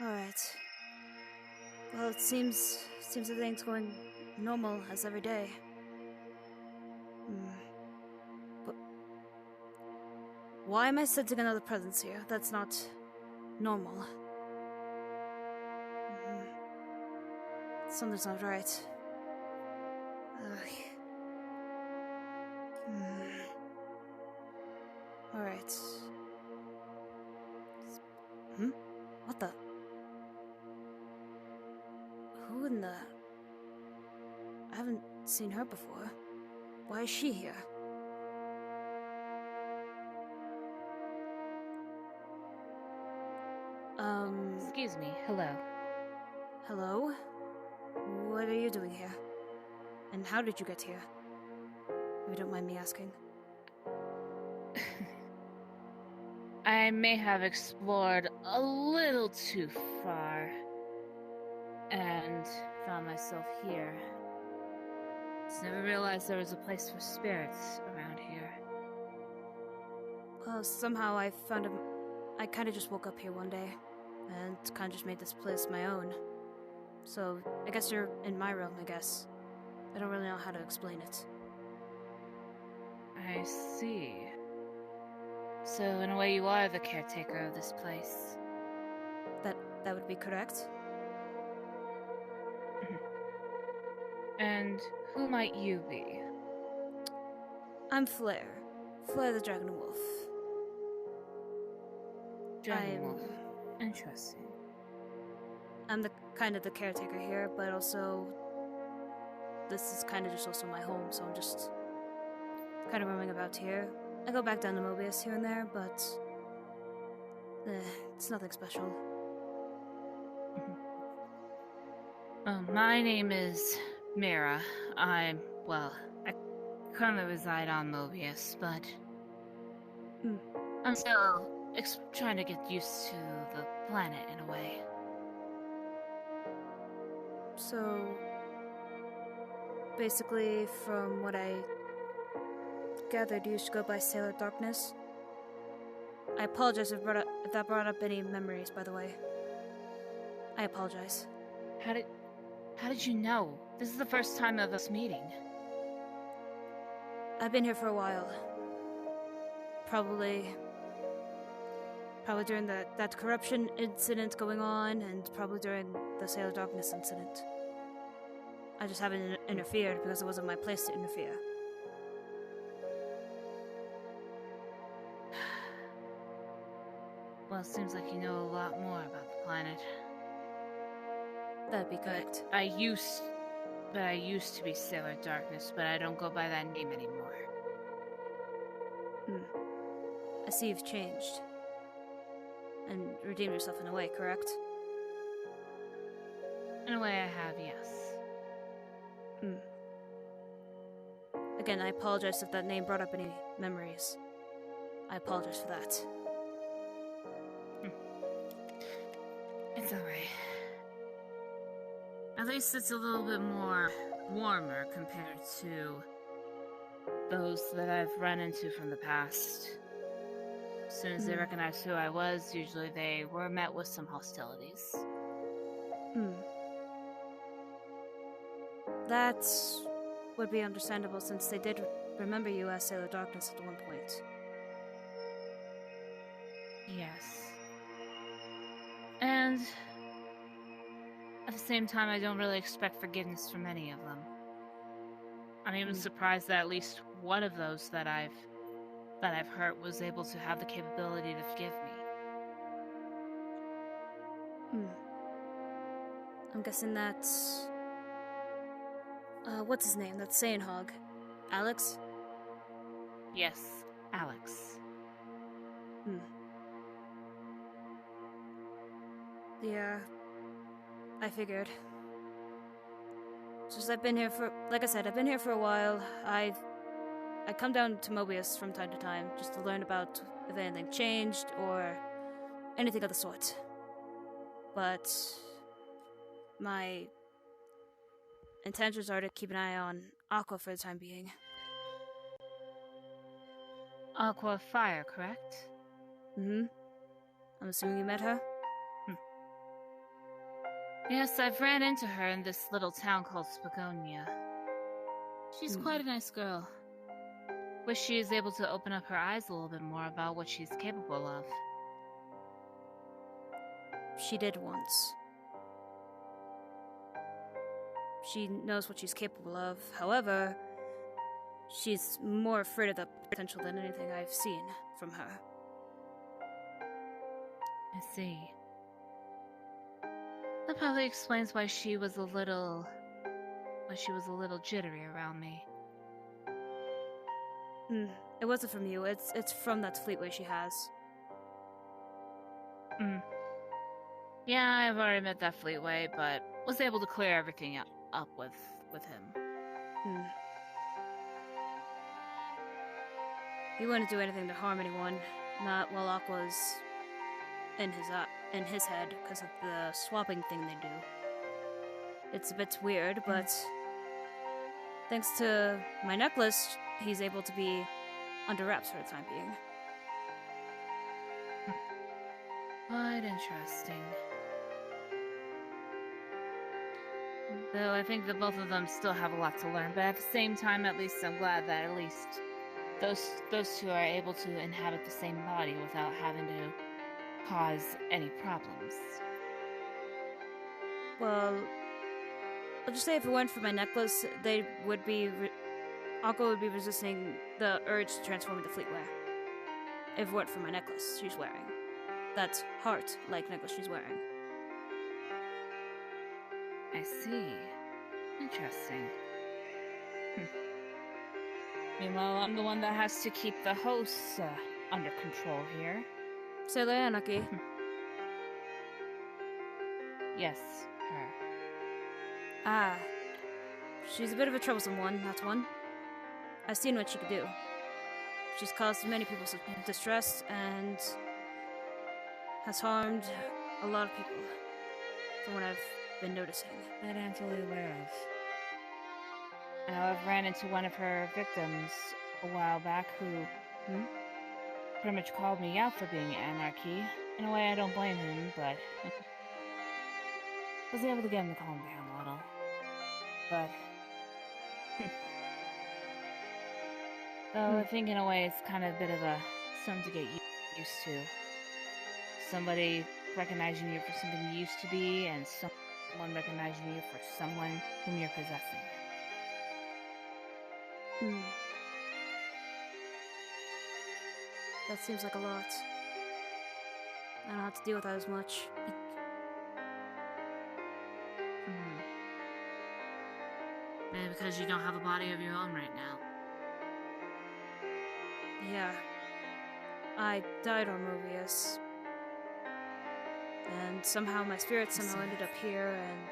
Alright. Well, it seems everything's going normal as every day. But why am I sensing another presence here? That's not normal. Something's not right. Alright. What the? Who in the... I haven't seen her before. Why is she here? Excuse me, hello. Hello? What are you doing here? And how did you get here? If you don't mind me asking. I may have explored a little too far and found myself here. Just never realized there was a place for spirits around here. Well, somehow I found him. I kind of just woke up here one day and kind of just made this place my own. So, I guess you're in my realm, I guess. I don't really know how to explain it. I see. So, in a way, you are the caretaker of this place. That would be correct. And who might you be? I'm Flare. Flare the Dragon Wolf. Dragon Wolf. Interesting. I'm the caretaker here, but also this is kind of just also my home, so I'm just kind of roaming about here. I go back down to Mobius here and there, but it's nothing special. My name is Mira. I currently reside on Mobius, but I'm still trying to get used to the planet in a way. So, basically, from what I gathered, you should go by Sailor Darkness. I apologize if that brought up any memories, by the way. I apologize. How did you know? This is the first time of us meeting. I've been here for a while. Probably during that corruption incident going on, and probably during the Sailor Darkness incident. I just haven't interfered because it wasn't my place to interfere. Well, it seems like you know a lot more about the planet. That'd be correct. I used to be Sailor Darkness, but I don't go by that name anymore. I see you've changed. And redeemed yourself in a way, correct? In a way I have, yes. Again, I apologize if that name brought up any memories. I apologize for that. It's alright. At least it's a little bit more warmer compared to those that I've run into from the past. As soon as they recognized who I was, usually they were met with some hostilities. That would be understandable since they did remember you as Sailor Darkness at one point. Yes. And at the same time, I don't really expect forgiveness from any of them. I'm even surprised that at least one of those that I've hurt was able to have the capability to forgive me. I'm guessing that's... what's his name? That's Sayanhog. Alex? Yes, Alex. Yeah, I figured. Just I've been here for... Like I said, I've been here for a while. I come down to Mobius from time to time just to learn about if anything changed or anything of the sort. But my intentions are to keep an eye on Aqua for the time being. Aqua Fire, correct? I'm assuming you met her? Yes, I've ran into her in this little town called Spagonia. She's quite a nice girl. Wish she is able to open up her eyes a little bit more about what she's capable of. She did once. She knows what she's capable of. However, she's more afraid of the potential than anything I've seen from her. I see. That probably explains why she was a little jittery around me. It wasn't from you. It's from that fleetway she has. Yeah, I've already met that fleetway, but was able to clear everything up with him. He wouldn't do anything to harm anyone, not while Aqua's in his head because of the swapping thing they do. It's a bit weird, but thanks to my necklace, he's able to be under wraps for the time being. Quite interesting. Though I think that both of them still have a lot to learn, but at the same time, at least I'm glad that at least those two are able to inhabit the same body without having to cause any problems. Well, I'll just say if it weren't for my necklace, Aqua would be resisting the urge to transform into fleetwear. If it weren't for my necklace she's wearing. That heart-like necklace she's wearing. I see. Interesting. Meanwhile, I'm the one that has to keep the hosts under control here. So the anarchy. Yes, her. Ah. She's a bit of a troublesome one, that's one. I've seen what she could do. She's caused many people distress and has harmed a lot of people, from what I've been noticing. That I'm fully aware of. I know I've ran into one of her victims a while back who pretty much called me out for being anarchy. In a way, I don't blame him, but was able to get him to calm down a little. But though I think in a way it's kind of a bit of something to get used to. Somebody recognizing you for something you used to be, and someone recognizing you for someone whom you're possessing. That seems like a lot. I don't have to deal with that as much. Maybe because you don't have a body of your own right now. Yeah. I died on Mobius. And somehow my spirit ended up here, and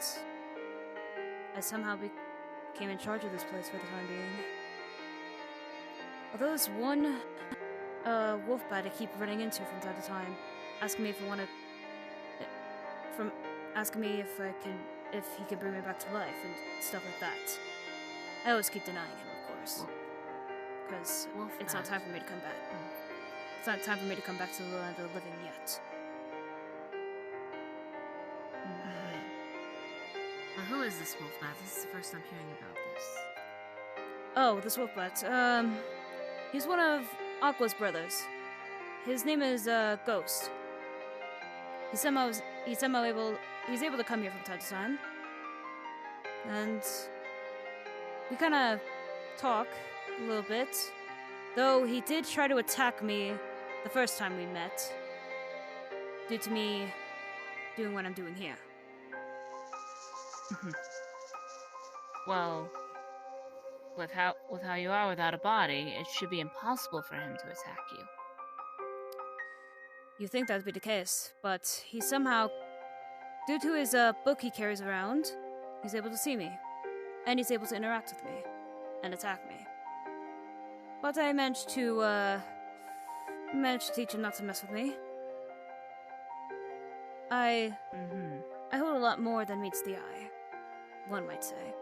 I somehow became in charge of this place for the time being. Although there's one wolf bat I keep running into from time to time, asking me if he can bring me back to life and stuff like that. I always keep denying him, of course, because it's not time for me to come back. It's not time for me to come back to the land of the living yet. Well, who is this wolf bat? This is the first I'm hearing about this. Oh, this wolf bat. He's one of Aqua's brothers. His name is Ghost. He's able to come here from time to time, and we kind of talk a little bit. Though he did try to attack me the first time we met, due to me doing what I'm doing here. Well, with how you are without a body, it should be impossible for him to attack you. You think that'd be the case, but he somehow, due to his book he carries around, he's able to see me, and he's able to interact with me and attack me. But I managed to teach him not to mess with me. I hold a lot more than meets the eye, one might say.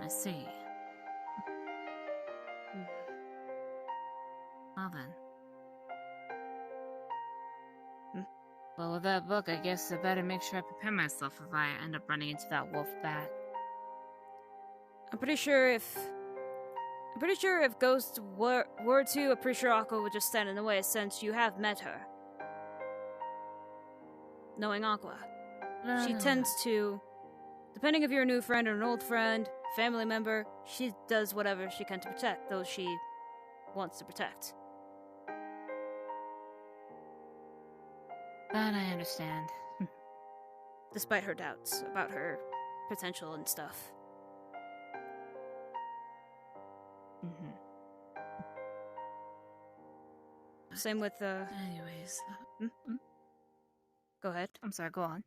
I see. Well then. Well, with that book, I guess I better make sure I prepare myself if I end up running into that wolf bat. I'm pretty sure if Ghost were to, I'm pretty sure Aqua would just stand in the way since you have met her. Knowing Aqua. She tends to, depending if you're a new friend or an old friend, family member, she does whatever she can to protect those she wants to protect. That I understand. Despite her doubts about her potential and stuff. Mm-hmm. Same with Anyways. Go ahead. I'm sorry, go on.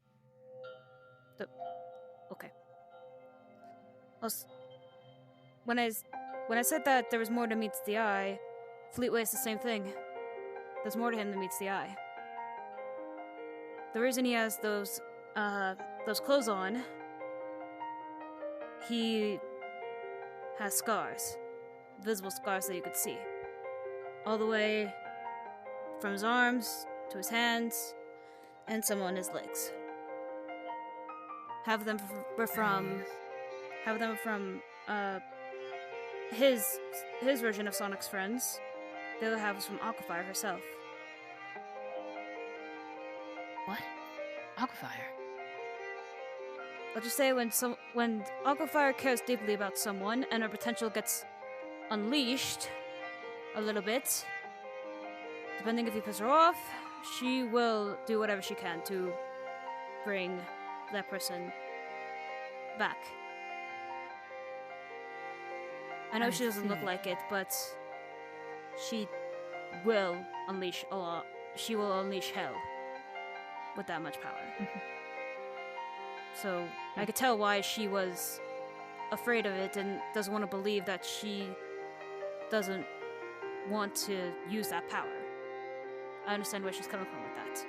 Okay. When I said that there was more to meets the eye, Fleetway's the same thing. There's more to him than meets the eye. The reason he has those clothes on, he has scars. Visible scars that you could see. All the way from his arms to his hands and some on his legs. Have them from his version of Sonic's friends. The other half was from Aquafire herself. What? Aquafire? I'll just say when Aquafire cares deeply about someone and her potential gets unleashed a little bit, depending if you piss her off, she will do whatever she can to bring that person back. I know she doesn't look like it, but she will unleash a lot. She will unleash hell with that much power. So I could tell why she was afraid of it and doesn't want to believe that she doesn't want to use that power. I understand where she's coming from with that.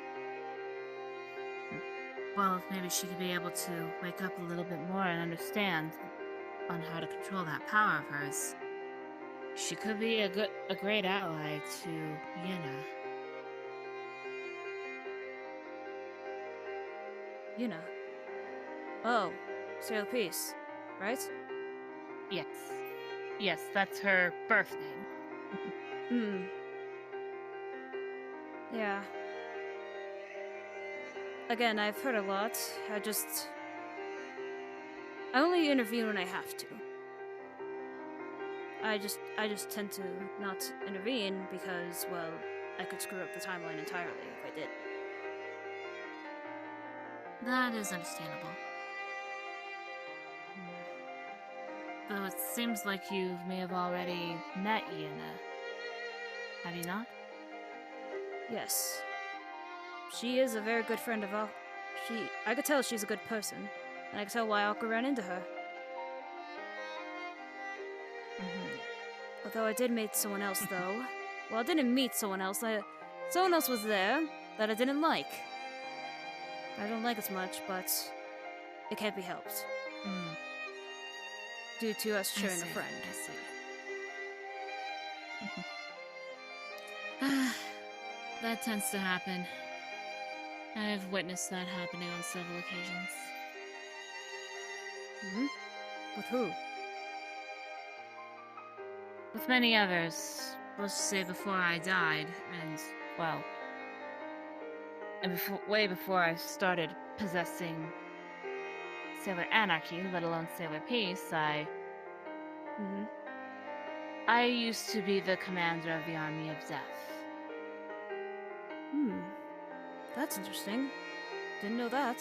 Well, if maybe she could be able to wake up a little bit more and understand on how to control that power of hers, she could be a great ally to Yuna. Yuna. Oh, Sailor Peace, right? Yes. Yes, that's her birth name. Yeah. Again, I've heard a lot. I only intervene when I have to. I just tend to not intervene because, well, I could screw up the timeline entirely if I did. That is understandable. Though it seems like you may have already met Yuna. Have you not? Yes. She is a very good friend of Aqua. I could tell she's a good person, and I could tell why Aqua ran into her. Although I did meet someone else, though. Well, I didn't meet someone else. Someone else was there that I didn't like. I don't like as much, but it can't be helped. Due to us sharing a friend. I see. That tends to happen. I've witnessed that happening on several occasions. With who? With many others. Let's just say before I died, and, well... And way before I started possessing Sailor Anarchy, let alone Sailor Peace, I used to be the commander of the Army of Death. That's interesting. Didn't know that.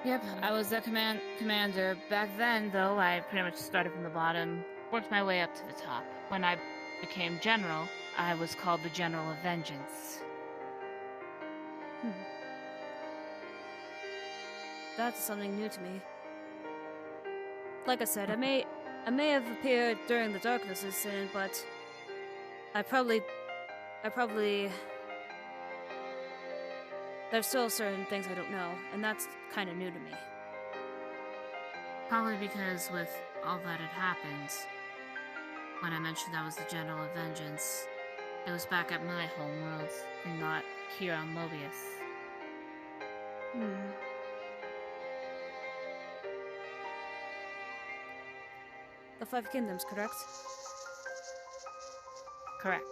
Yep, I was the commander. Back then, though, I pretty much started from the bottom, worked my way up to the top. When I became general, I was called the General of Vengeance. That's something new to me. Like I said, I may have appeared during the Darkness incident, but I probably there's still certain things I don't know, and that's kind of new to me. Probably because with all that had happened, when I mentioned I was the General of Vengeance, It was back at my homeworld, and not here on Mobius. Hmm. The Five Kingdoms, correct? Correct.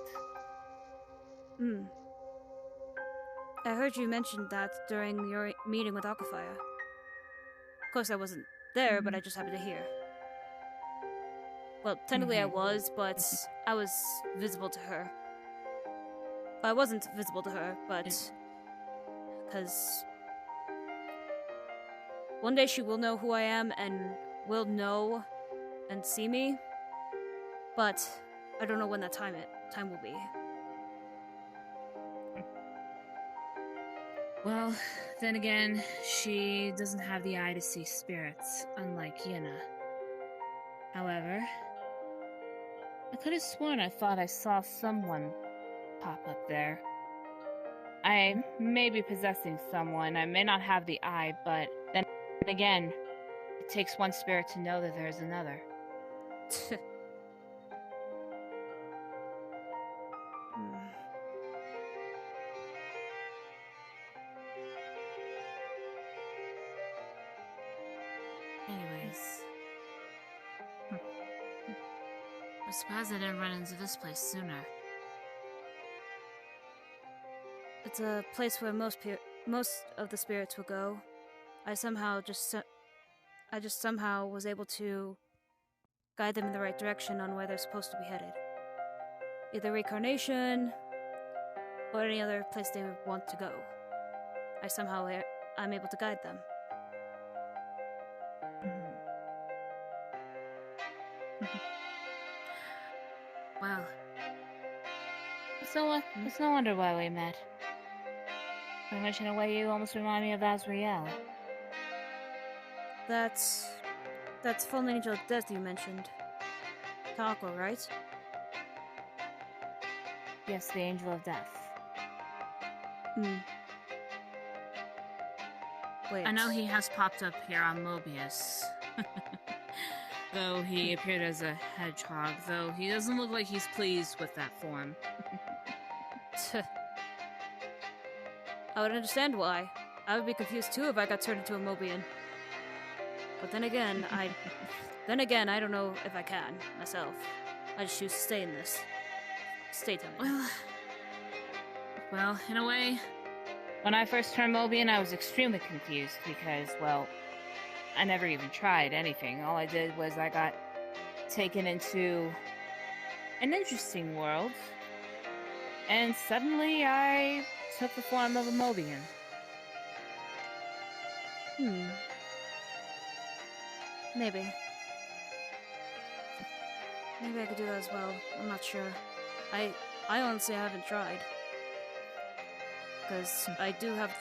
Hmm. I heard you mention that during your meeting with Aquafire. Of course, I wasn't there, but I just happened to hear. Well, technically I was, but I was visible to her. I wasn't visible to her, but... Because... One day she will know who I am and will know and see me, but I don't know when that time will be. Well, then again, she doesn't have the eye to see spirits, unlike Yena. However, I could have sworn I thought I saw someone pop up there. I may be possessing someone, I may not have the eye, but then again, it takes one spirit to know that there's another. Anyways. I'm surprised I didn't run into this place sooner. It's a place where most of the spirits will go. I just somehow was able to guide them in the right direction on where they're supposed to be headed. Either reincarnation or any other place they would want to go. I'm able to guide them. Well, it's no wonder why we met. Pretty much in a way you almost remind me of Azrael. That's Fallen Angel of Death you mentioned. Aqua, right? Yes, the Angel of Death. Wait. I know he has popped up here on Mobius. Though he appeared as a hedgehog, though he doesn't look like he's pleased with that form. I would understand why. I would be confused too if I got turned into a Mobian. But then again, I don't know if I can myself. I just choose to stay in this state I'm in. Well, in a way, when I first turned Mobian, I was extremely confused because, well, I never even tried anything. All I did was I got taken into an interesting world, and suddenly I took the form of a Mobian. Maybe I could do that as well. I'm not sure. I honestly haven't tried. Because I do have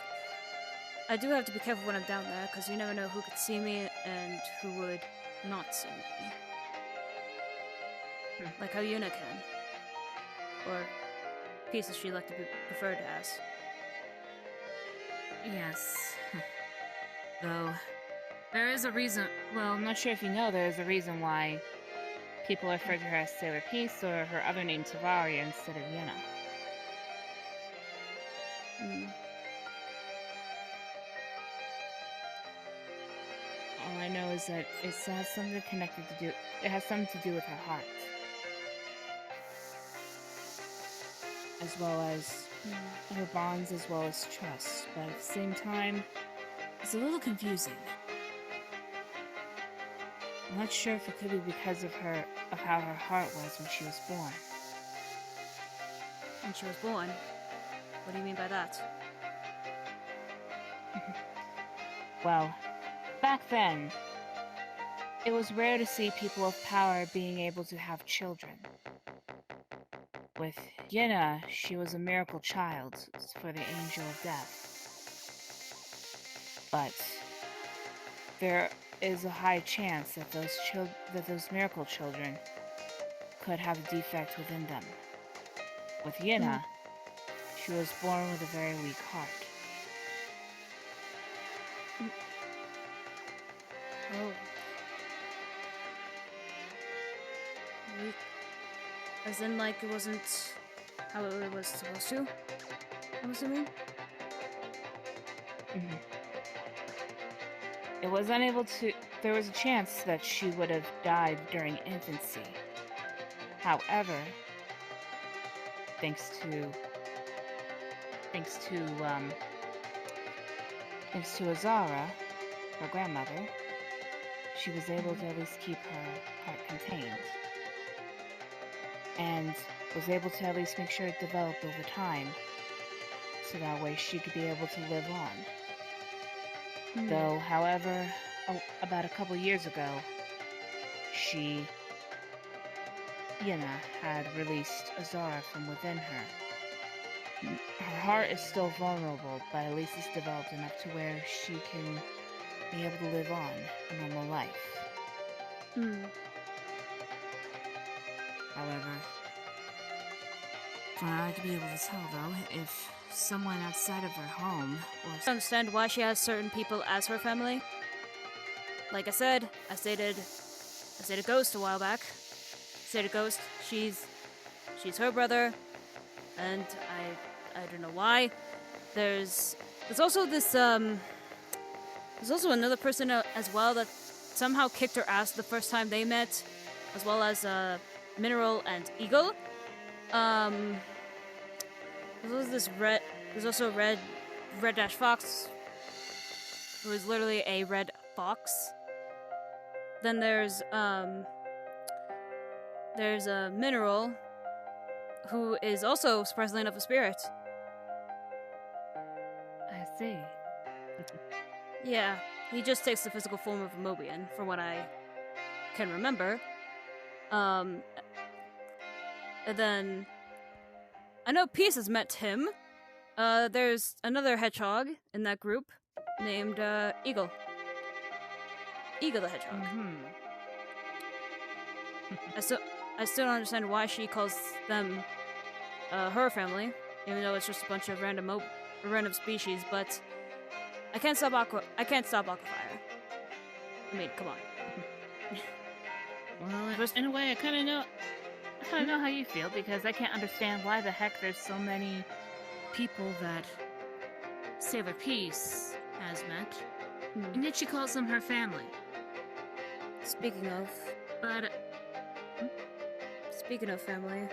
to be careful when I'm down there, because you never know who could see me and who would not see me. Like how Yuna can. Or pieces she like to be preferred as. Yes. Though, there is a reason, well, I'm not sure if you know, there is a reason why people refer to her as Sailor Peace or her other name Tavaria instead of Yena. All I know is that it has something to do with her heart. As well as her bonds, as well as trust. But at the same time, it's a little confusing. I'm not sure if it could be because of how her heart was when she was born. When she was born? What do you mean by that? Well, back then, it was rare to see people of power being able to have children. With Yena, she was a miracle child for the Angel of Death. But there is a high chance that those miracle children could have a defect within them. With Yena, she was born with a very weak heart. Oh. Weak. As in, like, it wasn't how it was supposed to, I'm assuming. Mhm. It was unable to. There was a chance that she would have died during infancy. However, thanks to thanks to um, thanks to Azara, her grandmother, she was able to at least keep her heart contained, and was able to at least make sure it developed over time, so that way she could be able to live on. Though, however, about a couple years ago, she, Yuna, had released Azara from within her. Her heart is still vulnerable, but at least it's developed enough to where she can be able to live on a normal life. However, from what I could be able to tell, though, if someone outside of her home or... I don't understand why she has certain people as her family. Like I said, I stated Ghost a while back. I stated Ghost, she's her brother, and I don't know why. There's also this there's also another person as well that somehow kicked her ass the first time they met, as well as Mineral and Eagle. There's also Red Dash Fox, who is literally a red fox. Then there's a Mineral, who is also surprisingly enough a spirit. I see. Yeah, he just takes the physical form of a Mobian, from what I can remember. And then I know Peace has met him. There's another hedgehog in that group named Eagle. Eagle the hedgehog. I still don't understand why she calls them her family, even though it's just a bunch of random species. But I can't stop Aqua Fire. I mean, come on. Well, in a way, I kind of know how you feel, because I can't understand why the heck there's so many people that Sailor Peace has met, and yet she calls them her family. Speaking of family,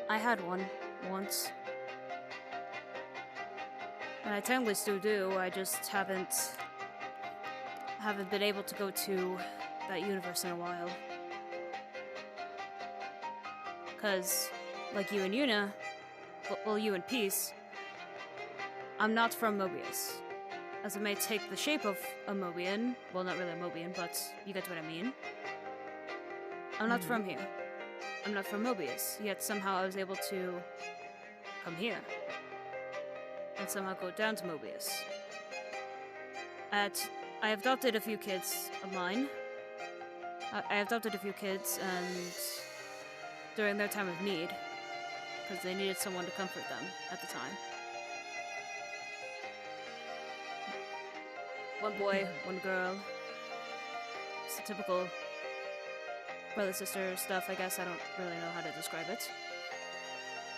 I had one once. And I technically still do, I just haven't been able to go to that universe in a while. Because, like you and Yuna, well, you and Peace, I'm not from Mobius. As it may take the shape of a Mobian, well, not really a Mobian, but you get what I mean. I'm not from here. I'm not from Mobius, yet somehow I was able to come here. And somehow go down to Mobius. I adopted a few kids of mine. I adopted a few kids, and during their time of need, because they needed someone to comfort them at the time. One boy, one girl. It's the typical brother-sister stuff, I guess. I don't really know how to describe it.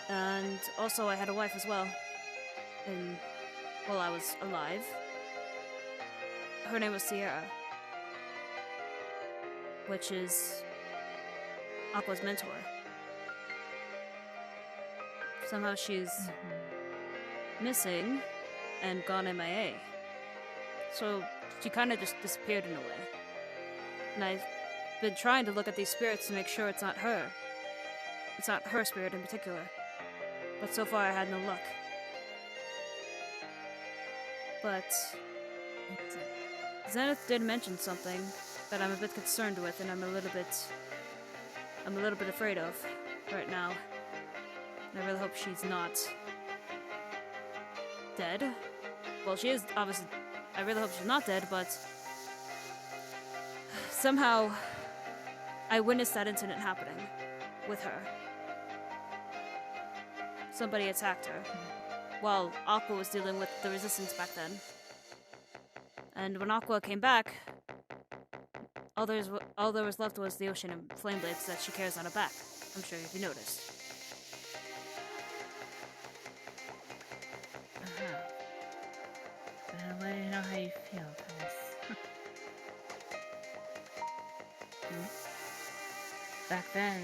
And also I had a wife as well. While I was alive. Her name was Sierra. Which is Aqua's mentor. Somehow she's missing and gone MIA. So she kind of just disappeared in a way. And I've been trying to look at these spirits to make sure it's not her. It's not her spirit in particular. But so far I had no luck. But Zenith did mention something that I'm a bit concerned with, and I'm a little bit afraid of right now. And I really hope she's not dead. Well, she is obviously. I really hope she's not dead, but somehow I witnessed that incident happening with her. Somebody attacked her while Aqua was dealing with the resistance back then. And when Aqua came back, all there was left was the ocean and flame blades that she carries on her back. I'm sure if you noticed. back then...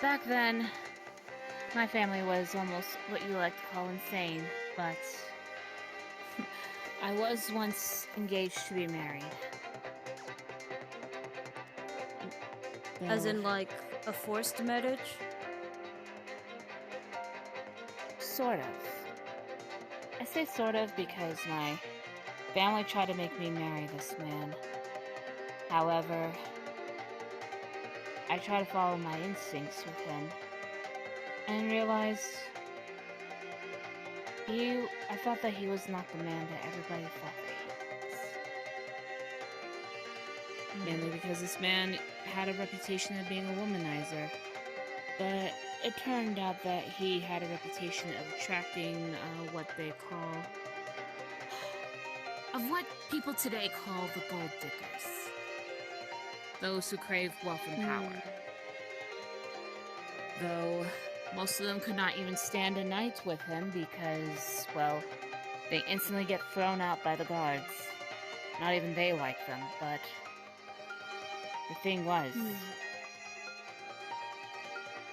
Back then, my family was almost what you like to call insane, but I was once engaged to be married. As Though, in, like, a forced marriage? sort of. I say sort of because my family tried to make me marry this man. However, I tried to follow my instincts with him and realized I thought that he was not the man that everybody thought that he was. Mainly because this man had a reputation of being a womanizer. But it turned out that he had a reputation of attracting what they call... of what people today call the gold diggers. Those who crave wealth and power. Though most of them could not even stand a night with him because, well, they instantly get thrown out by the guards. Not even they like them, but the thing was,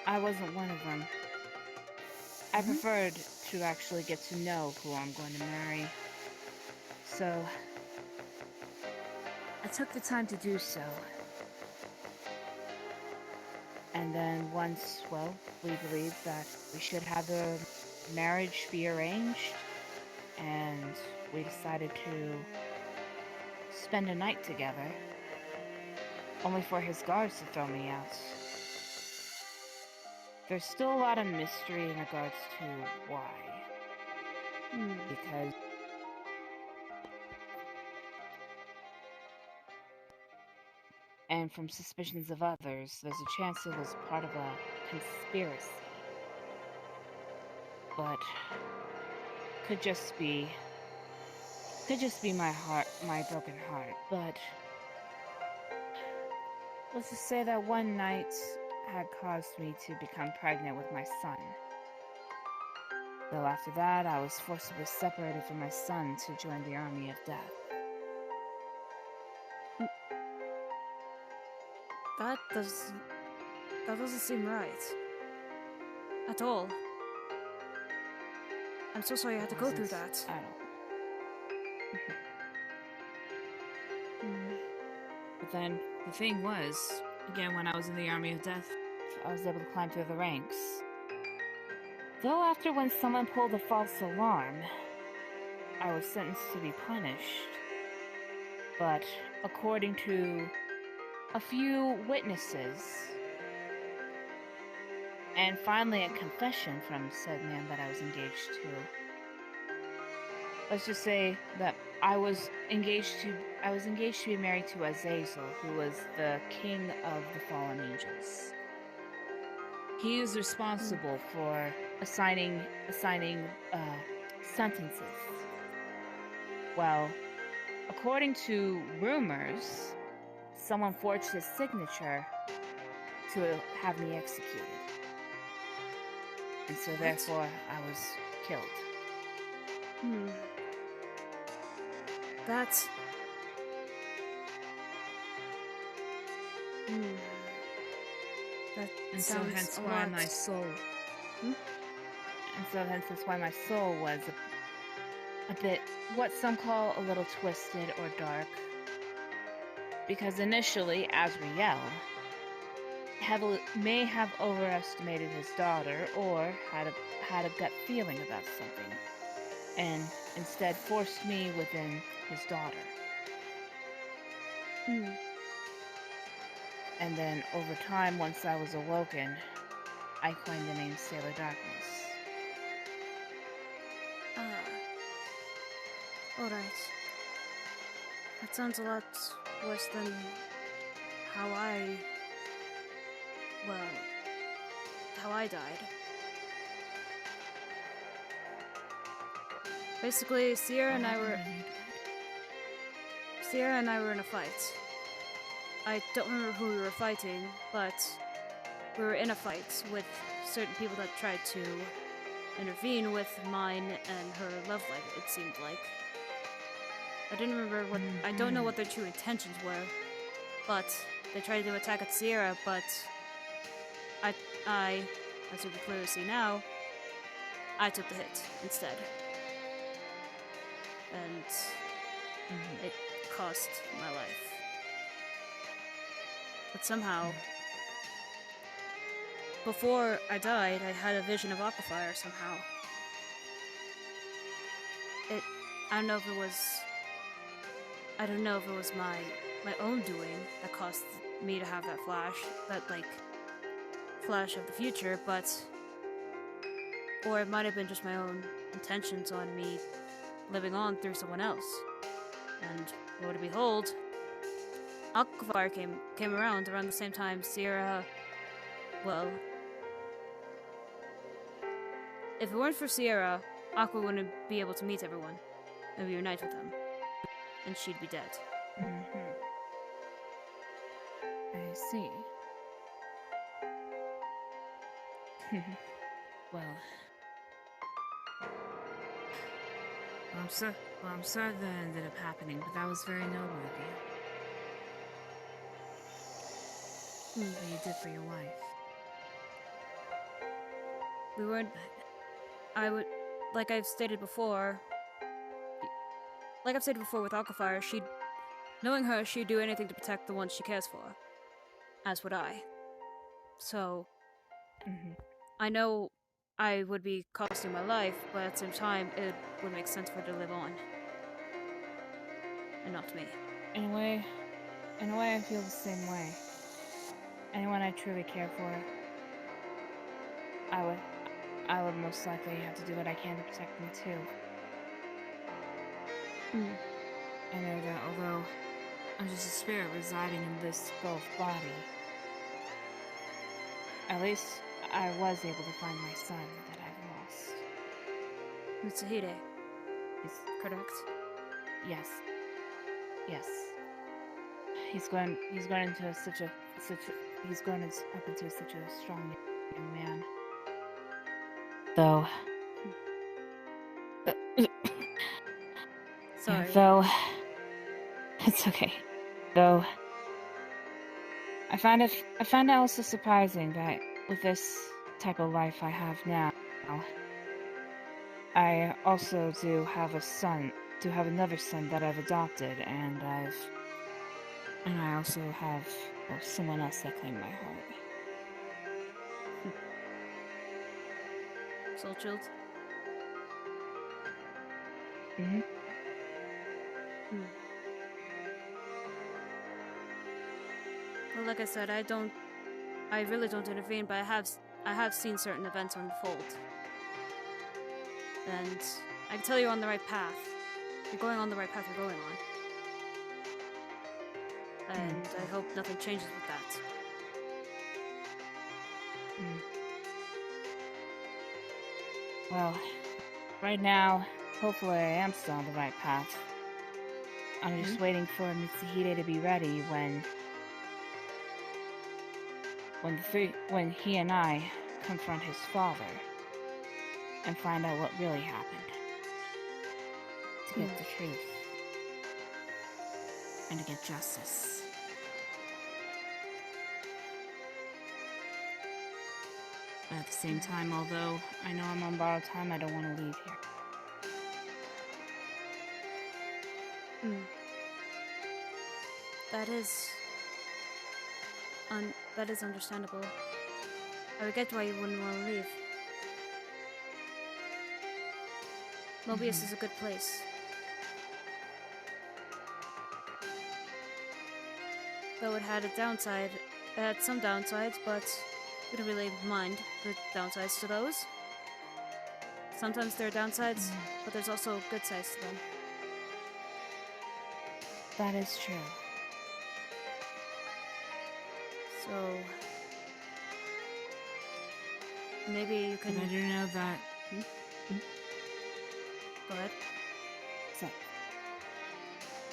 I wasn't one of them. I preferred to actually get to know who I'm going to marry. So, I took the time to do so. And then once, well, we believed that we should have the marriage be arranged, and we decided to spend a night together, only for his guards to throw me out. There's still a lot of mystery in regards to why. Because and from suspicions of others, there's a chance it was part of a conspiracy. But could just be my broken heart. But let's just say that one night had caused me to become pregnant with my son. Though after that, I was forcibly separated from my son to join the army of death. That doesn't seem right. At all. I'm so sorry you had to go through that. I don't. But then, the thing was, again, when I was in the army of death, I was able to climb through the ranks. Though after when someone pulled a false alarm, I was sentenced to be punished. But according to a few witnesses, and finally a confession from said man that I was engaged to, let's just say that I was engaged to be married to Azazel, who was the king of the fallen angels. He is responsible for assigning sentences. Well, according to rumors, someone forged his signature to have me executed. And so therefore I was killed. That And so sounds hence a why lot. my soul... And so hence that's why my soul was a bit, what some call a little twisted or dark. Because initially, Azrael may have overestimated his daughter or had a gut feeling about something, and instead forced me within his daughter. And then over time, once I was awoken, I coined the name Sailor Darkness. Alright. That sounds a lot worse than how I died. Basically, Sierra and I were in a fight. I don't remember who we were fighting, but we were in a fight with certain people that tried to intervene with mine and her love life, it seemed like. I didn't remember I don't know what their true intentions were, but they tried to attack at Sierra, but I, as you can clearly see now, I took the hit instead. And it cost my life. But somehow, before I died, I had a vision of Aquafire somehow. I don't know if it was my own doing that caused me to have that flash, flash of the future, or it might have been just my own intentions on me living on through someone else. And lo and behold, Aquafire came around the same time Sierra. Well, if it weren't for Sierra, Aqua wouldn't be able to meet everyone and reunite with them, and she'd be dead. I see. Well, I'm sorry that ended up happening, but that was very noble of you. What you did for your wife. We weren't. Like I've stated before with Aquafire, knowing her, she'd do anything to protect the ones she cares for. As would I. So, I know I would be costing my life, but at the same time, it would make sense for her to live on. And not me. In a way, I feel the same way. Anyone I truly care for, I would most likely have to do what I can to protect them too. I know that although I'm just a spirit residing in this gulf body, at least I was able to find my son that I've lost. Mitsuhide. Is correct? Yes. He's grown into such a strong young man. Though Sorry. Though it's okay. Though I find it also surprising that with this type of life I have now, I also do have another son that I've adopted, and I also have someone else that claimed my heart. Soul Chilled? Well, like I said, I really don't intervene, but I have seen certain events unfold. And I can tell you're on the right path. You're going on the right path you're going on. And I hope nothing changes with that. Well, right now, hopefully I am still on the right path. I'm just waiting for Mitsuhide to be ready when he and I confront his father and find out what really happened. To get the truth. And to get justice. But at the same time, although I know I'm on borrowed time, I don't want to leave here. That is understandable. I would get why you wouldn't want to leave. Mobius is a good place. Though it had some downsides, but we don't really mind the downsides to those. Sometimes there are downsides, but there's also good sides to them. That is true. So maybe you can. But I do know that. Go ahead. So,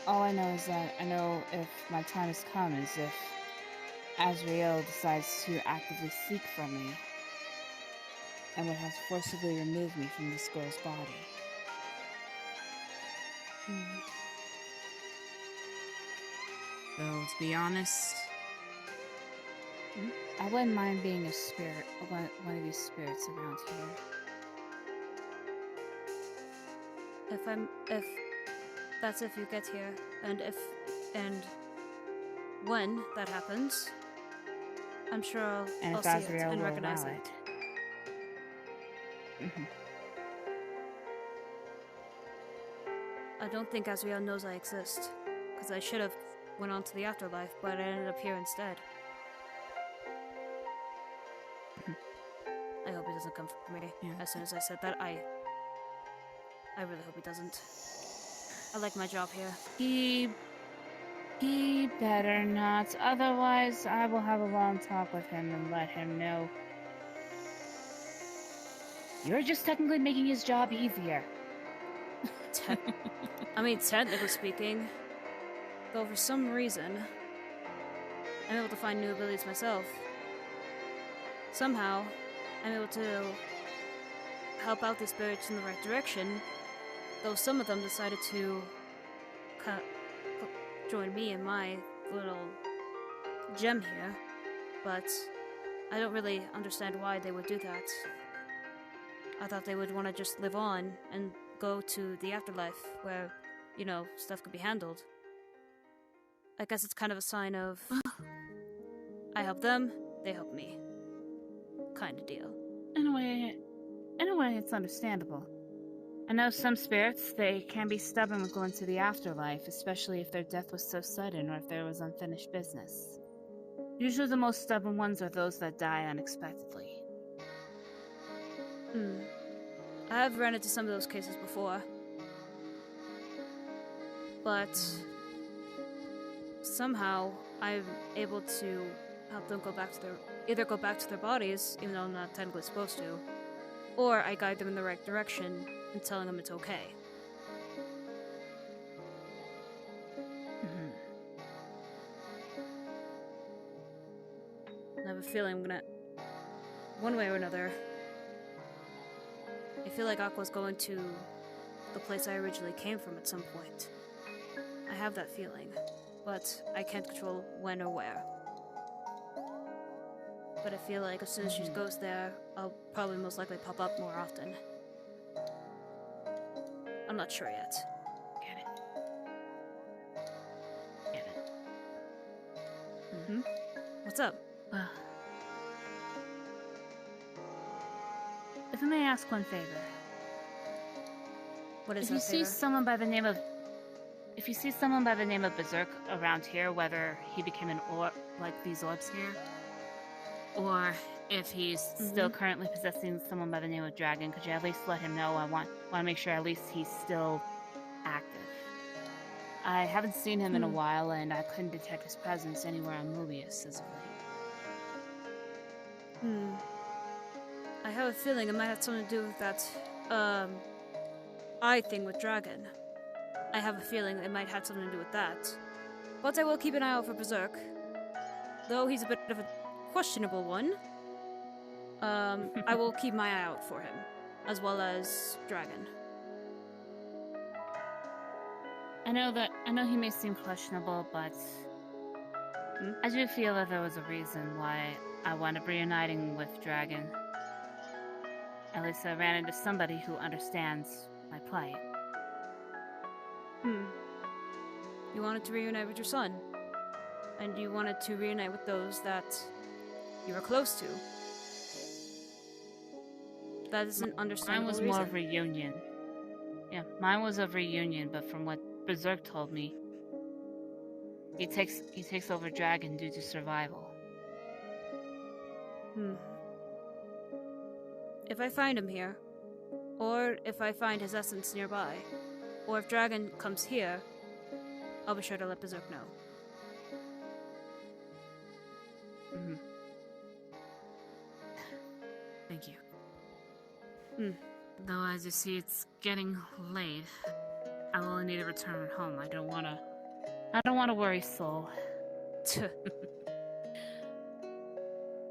all I know is that I know if my time has come is if Azrael decides to actively seek from me and would have to forcibly remove me from this girl's body. Though, to be honest, I wouldn't mind being a spirit, one of these spirits around here. If that's if you get here, and when that happens, I'm sure And I'll if see it Azrael and will recognize allow it. Mhm. I don't think Azrael knows I exist, because I should have went on to the afterlife, but I ended up here instead. I hope he doesn't come for me. Yeah. As soon as I said that, I really hope he doesn't. I like my job here. He better not. Otherwise, I will have a long talk with him and let him know. You're just technically making his job easier. I mean, technically speaking, though for some reason, I'm able to find new abilities myself. Somehow, I'm able to help out these spirits in the right direction, though some of them decided to join me in my little gem here, but I don't really understand why they would do that. I thought they would want to just live on and go to the afterlife where, stuff could be handled. I guess it's kind of a sign of I help them, they help me. Kind of deal. In a way, it's understandable. I know some spirits, they can be stubborn with going to the afterlife, especially if their death was so sudden or if there was unfinished business. Usually the most stubborn ones are those that die unexpectedly. I have run into some of those cases before. But somehow I'm able to help them either go back to their bodies, even though I'm not technically supposed to, or I guide them in the right direction and telling them it's okay. I have a feeling I'm gonna, one way or another, I feel like Aqua's going to the place I originally came from at some point. I have that feeling, but I can't control when or where. But I feel like as soon as she goes there, I'll probably most likely pop up more often. I'm not sure yet. Get it. What's up? Well, if I may ask one favor. What is If you that see favor? someone by the name of Berserk around here, whether he became an orb like these orbs here, or if he's still currently possessing someone by the name of Dragon, could you at least let him know? I want to make sure at least he's still active. I haven't seen him in a while, and I couldn't detect his presence anywhere on Mobius as of late. I have a feeling it might have something to do with that, eye thing with Dragon. I have a feeling it might have something to do with that. But I will keep an eye out for Berserk. Though he's a bit of a questionable one, I will keep my eye out for him, as well as Dragon. I know he may seem questionable, but I do feel that there was a reason why I wound up reuniting with Dragon. At least I ran into somebody who understands my plight. You wanted to reunite with your son, and you wanted to reunite with those that you were close to. That is an understandable Mine was reason. more of reunion. Yeah, mine was of reunion, but from what Berserk told me, he takes over Dragon due to survival. If I find him here, or if I find his essence nearby, or if Dragon comes here, I'll be sure to let Berserk know. Thank you. Though as you see, it's getting late. I will need to return home. I don't wanna worry Soul.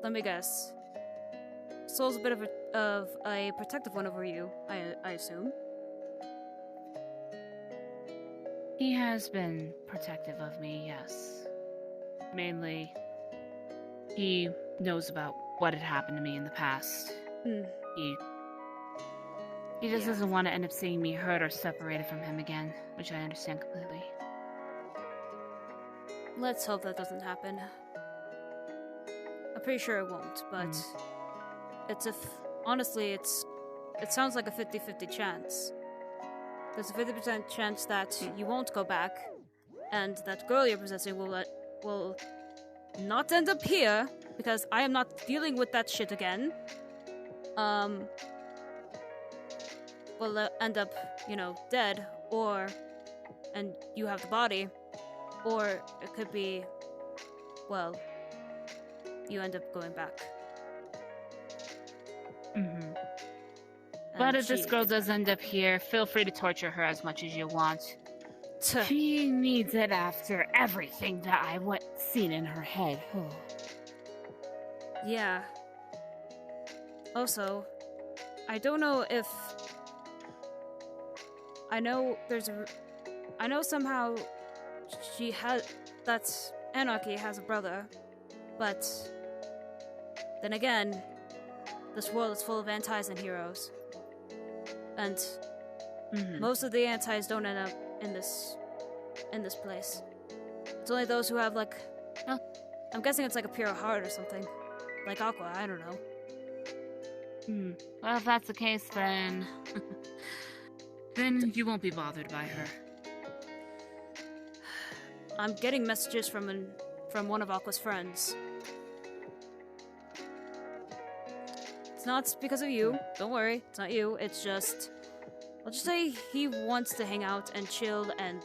Let me guess. Soul's a bit of a protective one over you, I assume. He has been protective of me, yes. Mainly, he knows about what had happened to me in the past. Hmm. He just Yeah. doesn't want to end up seeing me hurt or separated from him again, which I understand completely. Let's hope that doesn't happen. I'm pretty sure it won't, but honestly, it sounds like a 50-50 chance. There's a 50% chance that you won't go back, and that girl you're possessing will not end up here, because I am not dealing with that shit again. Will end up, dead, and you have the body, or it could be, well, you end up going back. Mm-hmm. But if this girl does end up here, feel free to torture her as much as you want. She needs it after everything that I've seen in her head. Yeah. Also, I don't know if... I know somehow that Anarchy has a brother, but then again, this world is full of antis and heroes. And most of the antis don't end up in this place. It's only those who have, like... I'm guessing it's like a pure heart or something. Like Aqua, I don't know. Well, if that's the case, then... then you won't be bothered by her. I'm getting messages from one of Aqua's friends. It's not because of you. Don't worry. It's not you. It's just... I'll just say he wants to hang out and chill and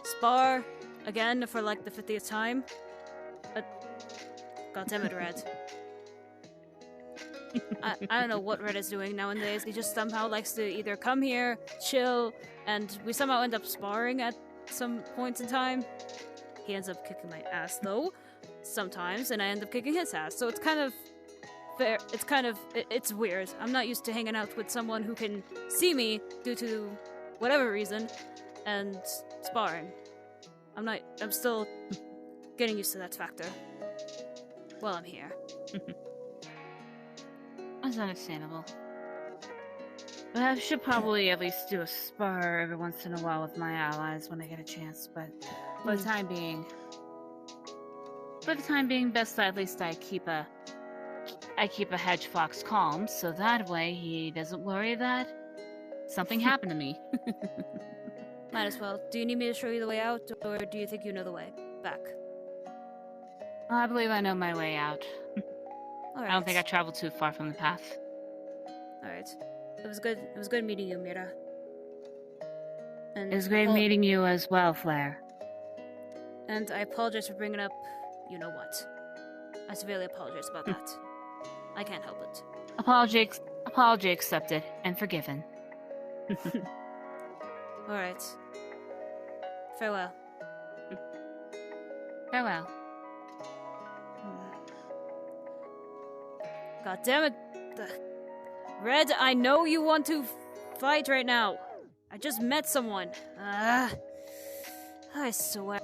spar again for like the 50th time. God damn it, Red. I don't know what Red is doing nowadays. He just somehow likes to either come here, chill, and we somehow end up sparring at some points in time. He ends up kicking my ass, though, sometimes, and I end up kicking his ass. So it's kind of fair. It's weird. I'm not used to hanging out with someone who can see me due to whatever reason and sparring. I'm still getting used to that factor. While I'm here. That's understandable. But I should probably at least do a spar every once in a while with my allies when I get a chance, but for the time being, best at least I keep a hedge fox calm, so that way he doesn't worry that something happened to me. Might as well. Do you need me to show you the way out, or do you think you know the way back? I believe I know my way out. Alright. I don't think I traveled too far from the path. Alright. It was good meeting you, Mira. And it was great meeting you as well, Flair. And I apologize for bringing up you know what. I severely apologize about that. I can't help it. Apology accepted and forgiven. Alright. Farewell. Farewell. God damn it. Red, I know you want to fight right now. I just met someone. I swear.